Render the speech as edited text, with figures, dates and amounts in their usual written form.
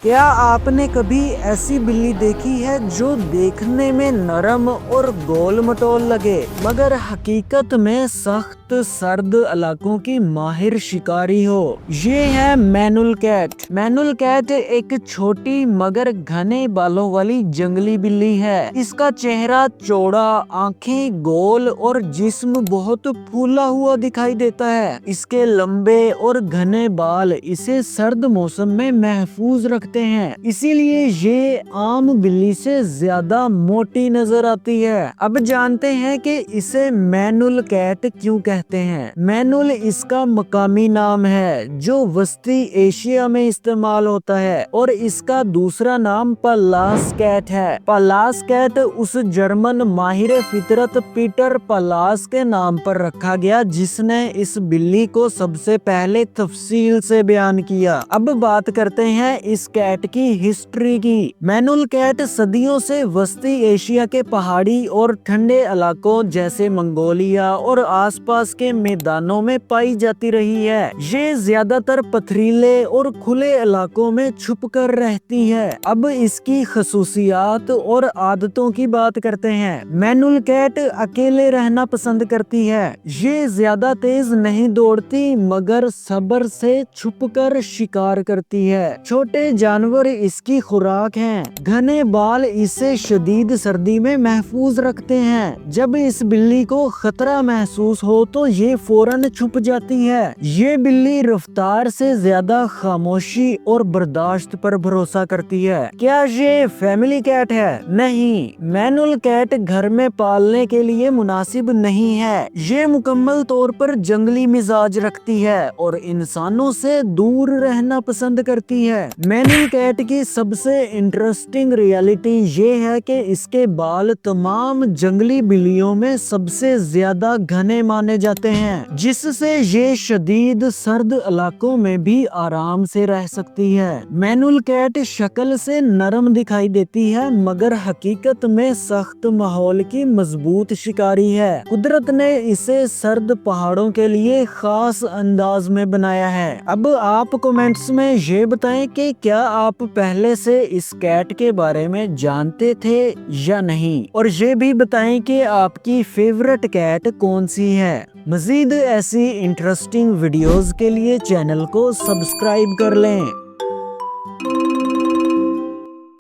کیا آپ نے کبھی ایسی بلی دیکھی ہے جو دیکھنے میں نرم اور گول مٹول لگے مگر حقیقت میں سخت سرد علاقوں کی ماہر شکاری ہو؟ یہ ہے مینول کیٹ۔ مینول کیٹ ایک چھوٹی مگر گھنے بالوں والی جنگلی بلی ہے۔ اس کا چہرہ چوڑا، آنکھیں گول اور جسم بہت پھولا ہوا دکھائی دیتا ہے۔ اس کے لمبے اور گھنے بال اسے سرد موسم میں محفوظ رکھتے ہیں، اسی لیے یہ عام بلی سے زیادہ موٹی نظر آتی ہے۔ اب جانتے ہیں کہ اسے مینول کیٹ کیوں کہتے ہیں۔ مینول اس کا مقامی نام ہے جو وسطی ایشیا میں استعمال ہوتا ہے، اور اس کا دوسرا نام پالاس کیٹ ہے۔ پالاس کیٹ اس جرمن ماہر فطرت پیٹر پالاس کے نام پر رکھا گیا جس نے اس بلی کو سب سے پہلے تفصیل سے بیان کیا۔ اب بات کرتے ہیں اس کیٹ کی ہسٹری کی۔ مینول کیٹ صدیوں سے وسطی ایشیا کے پہاڑی اور ٹھنڈے علاقوں جیسے منگولیا اور آس پاس کے میدانوں میں پائی جاتی رہی ہے۔ یہ زیادہ تر پتھریلے اور کھلے علاقوں میں چھپ کر رہتی ہے۔ اب اس کی خصوصیات اور عادتوں کی بات کرتے ہیں۔ مینول کیٹ اکیلے رہنا پسند کرتی ہے۔ یہ زیادہ تیز نہیں دوڑتی مگر صبر سے چھپ کر شکار کرتی ہے۔ چھوٹے جانور اس کی خوراک ہیں۔ گھنے بال اسے شدید سردی میں محفوظ رکھتے ہیں۔ جب اس بلی کو خطرہ محسوس ہو تو یہ فوراً چھپ جاتی ہے۔ یہ بلی رفتار سے زیادہ خاموشی اور برداشت پر بھروسہ کرتی ہے۔ کیا یہ فیملی کیٹ ہے؟ نہیں، مینول کیٹ گھر میں پالنے کے لیے مناسب نہیں ہے۔ یہ مکمل طور پر جنگلی مزاج رکھتی ہے اور انسانوں سے دور رہنا پسند کرتی ہے۔ مینول کیٹ کی سب سے انٹرسٹنگ ریالٹی یہ ہے کہ اس کے بال تمام جنگلی بلیوں میں سب سے زیادہ گھنے مانے جاتے ہیں، جس سے یہ شدید سرد علاقوں میں بھی آرام سے رہ سکتی ہے۔ مینول کیٹ شکل سے نرم دکھائی دیتی ہے مگر حقیقت میں سخت ماحول کی مضبوط شکاری ہے۔ قدرت نے اسے سرد پہاڑوں کے لیے خاص انداز میں بنایا ہے۔ اب آپ کومنٹس میں یہ بتائیں کہ کیا آپ پہلے سے اس کیٹ کے بارے میں جانتے تھے یا نہیں، اور یہ بھی بتائیں کہ آپ کی فیورٹ کیٹ کون سی ہے۔ مزید ایسی انٹرسٹنگ ویڈیوز کے لیے چینل کو سبسکرائب کر لیں۔